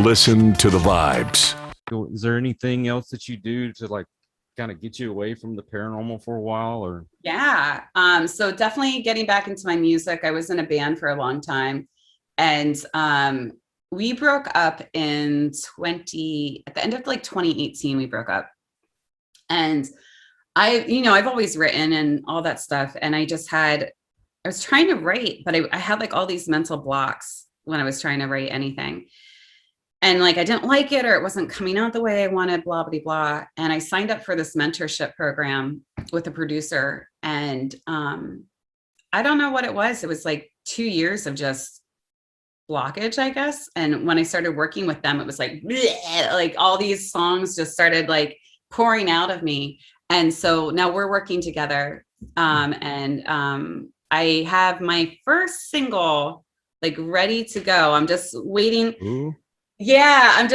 Listen to the vibes. Is there anything else that you do to like kind of get you away from the paranormal for a while, or? Yeah. So definitely getting back into my music. I was in a band for a long time, and we broke up at the end of like 2018, we broke up. And I've always written and all that stuff. And I was trying to write, but I had like all these mental blocks when I was trying to write anything. And like, I didn't like it, or it wasn't coming out the way I wanted, blah, blah, blah. And I signed up for this mentorship program with a producer. And I don't know what it was. It was like 2 years of just blockage, I guess. And when I started working with them, it was like, bleh, like all these songs just started like pouring out of me. And so now we're working together. I have my first single like ready to go. I'm just waiting. Ooh. Yeah, I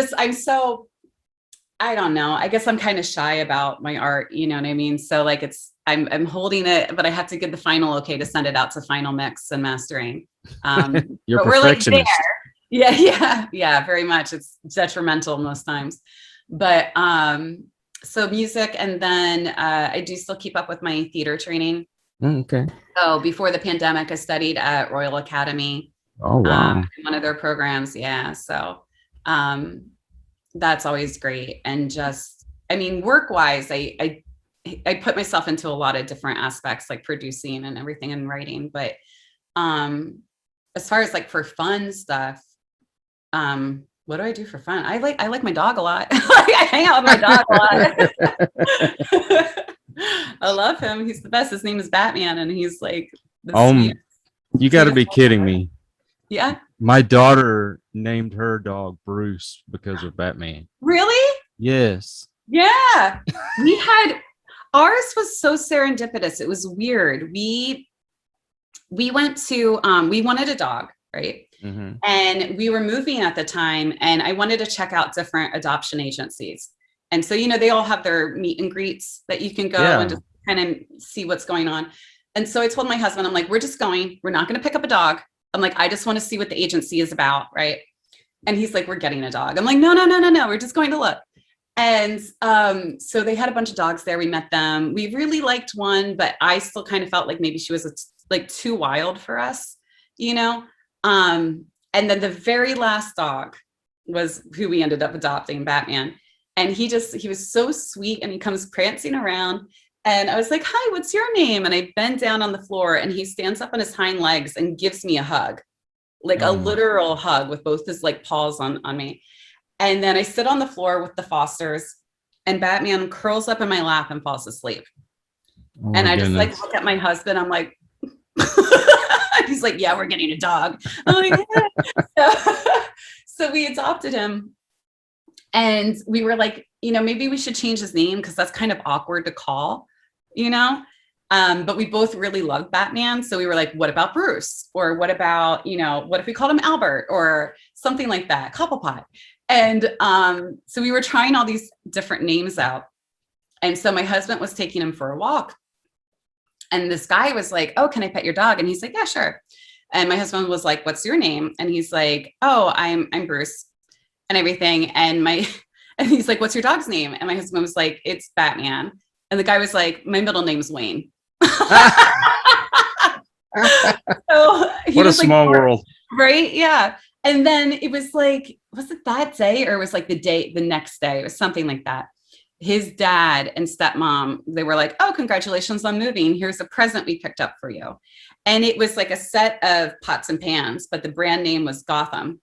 don't know. I guess I'm kind of shy about my art, you know what I mean? So like I'm holding it, but I have to get the final okay to send it out to final mix and mastering. You're but we're like there. perfectionist. Yeah, very much. It's detrimental most times. But so music, and then I do still keep up with my theater training. Okay. So before the pandemic, I studied at Royal Academy. Oh wow. In one of their programs. Yeah. So that's always great. And just, I mean, work-wise, I put myself into a lot of different aspects, like producing and everything and writing. But as far as like for fun stuff, what do I do for fun? I like my dog a lot. I hang out with my dog a lot. I love him. He's the best. His name is Batman, and he's like you got to be kidding me. Yeah. My daughter named her dog Bruce because of Batman. Really? Yes. Yeah. Ours was so serendipitous. It was weird. We went to, we wanted a dog, right? Mm-hmm. And we were moving at the time, and I wanted to check out different adoption agencies. And so, they all have their meet and greets that you can go and just kind of see what's going on. And so I told my husband, I'm like, we're just going, we're not going to pick up a dog. I'm like, I just want to see what the agency is about. Right. And he's like, we're getting a dog. I'm like, no. We're just going to look. And so they had a bunch of dogs there. We met them. We really liked one, but I still kind of felt like maybe she was like too wild for us, And then the very last dog was who we ended up adopting, Batman. And he was so sweet, and he comes prancing around. And I was like, hi, what's your name? And I bend down on the floor, and he stands up on his hind legs and gives me a hug, like a literal hug with both his like paws on me. And then I sit on the floor with the Fosters, and Batman curls up in my lap and falls asleep. And I just like look at my husband. I'm like, he's like, yeah, we're getting a dog. I'm like, yeah. So we adopted him. And we were like, maybe we should change his name because that's kind of awkward to call, but we both really loved Batman. So we were like, what about Bruce? Or what about, what if we called him Albert or something like that, Cobblepot? And so we were trying all these different names out. And so my husband was taking him for a walk. And this guy was like, oh, can I pet your dog? And he's like, yeah, sure. And my husband was like, what's your name? And he's like, oh, I'm Bruce and everything. And he's like, what's your dog's name? And my husband was like, it's Batman. And the guy was like, my middle name's Wayne. So what a small world. Right? Yeah. And then it was like, was it that day, or it was like the next day? It was something like that. His dad and stepmom, they were like, oh, congratulations on moving. Here's a present we picked up for you. And it was like a set of pots and pans, but the brand name was Gotham.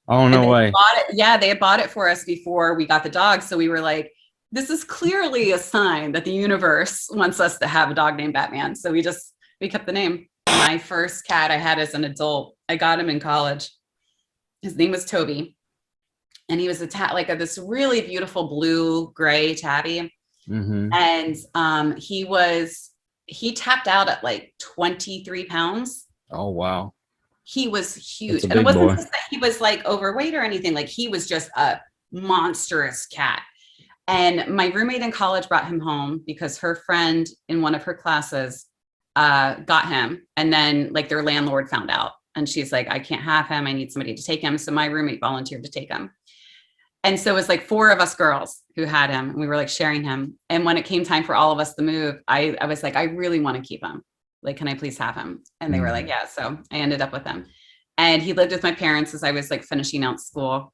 Oh, no way. They had bought it for us before we got the dog. So we were like, this is clearly a sign that the universe wants us to have a dog named Batman. So we kept the name. My first cat I had as an adult, I got him in college. His name was Toby. And he was this really beautiful blue gray tabby. Mm-hmm. And he tapped out at like 23 pounds. Oh, wow. He was huge. And it wasn't just that he was like overweight or anything. Like he was just a monstrous cat. And my roommate in college brought him home because her friend in one of her classes got him. And then like their landlord found out. And she's like, I can't have him. I need somebody to take him. So my roommate volunteered to take him. And so it was like 4 of us girls who had him, and we were like sharing him. And when it came time for all of us to move, I was like, I really want to keep him. Like, can I please have him? And they were like, yeah. So I ended up with him. And he lived with my parents as I was like finishing out school.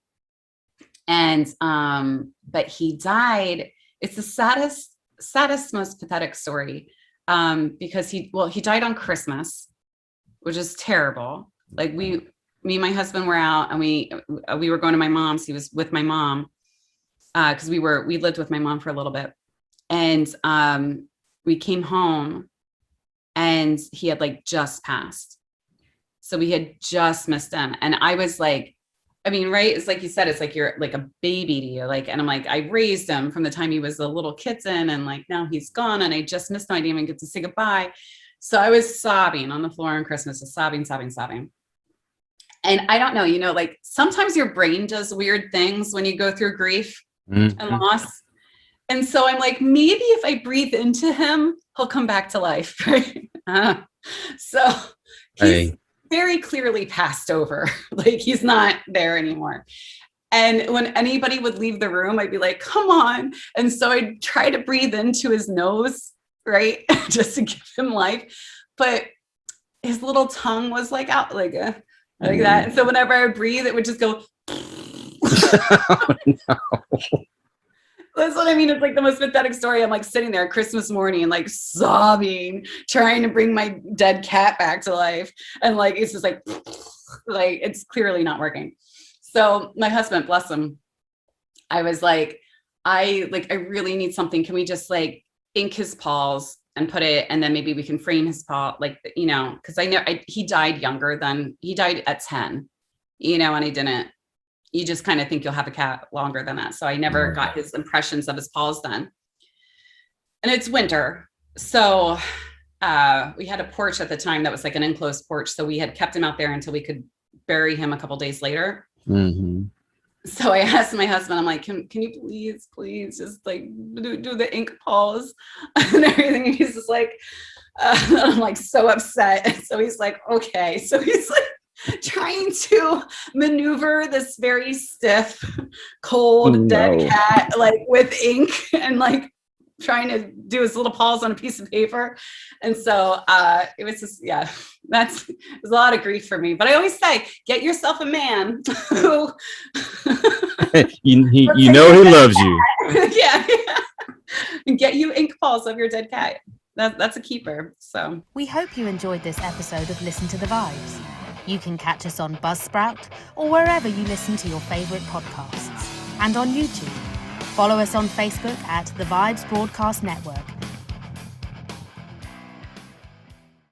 And, but he died. It's the saddest, most pathetic story. Because he died on Christmas, which is terrible. Like me and my husband were out, and we were going to my mom's. He was with my mom, because we lived with my mom for a little bit. And, we came home, and he had like just passed. So we had just missed him. And I was like, I mean, right. It's like you said, it's like you're like a baby to you. Like, and I'm like, I raised him from the time he was a little kitten, and like, now he's gone, and I just missed him. I didn't even get to say goodbye. So I was sobbing on the floor on Christmas, just sobbing. And I don't know, like sometimes your brain does weird things when you go through grief and loss. And so I'm like, maybe if I breathe into him, he'll come back to life. Right? So he's very clearly passed over. Like, he's not there anymore. And when anybody would leave the room, I'd be like, come on. And so I'd try to breathe into his nose, right? Just to give him life. But his little tongue was like out like that. And so whenever I would breathe, it would just go. Oh, no. That's what I mean. It's like the most pathetic story. I'm like sitting there Christmas morning, like sobbing, trying to bring my dead cat back to life. And like, it's just like it's clearly not working. So my husband, bless him, I was like, I really need something. Can we just like ink his paws and put it, and then maybe we can frame his paw, like, because I know he died he died at 10, and I didn't. You just kind of think you'll have a cat longer than that. So I never got his impressions of his paws done. And it's winter. So we had a porch at the time that was like an enclosed porch. So we had kept him out there until we could bury him a couple days later. So I asked my husband, I'm like, can you please just like do the ink paws and everything. And he's just like, I'm like so upset. So he's like, okay. So he's like, trying to maneuver this very stiff, cold, dead cat, like with ink, and like trying to do his little paws on a piece of paper. And so it was just, it was a lot of grief for me. But I always say, get yourself a man who he loves you. Yeah. And get you ink paws of your dead cat. That's a keeper. So we hope you enjoyed this episode of Listen to the Vibes. You can catch us on Buzzsprout or wherever you listen to your favourite podcasts. And on YouTube. Follow us on Facebook at The Vibes Broadcast Network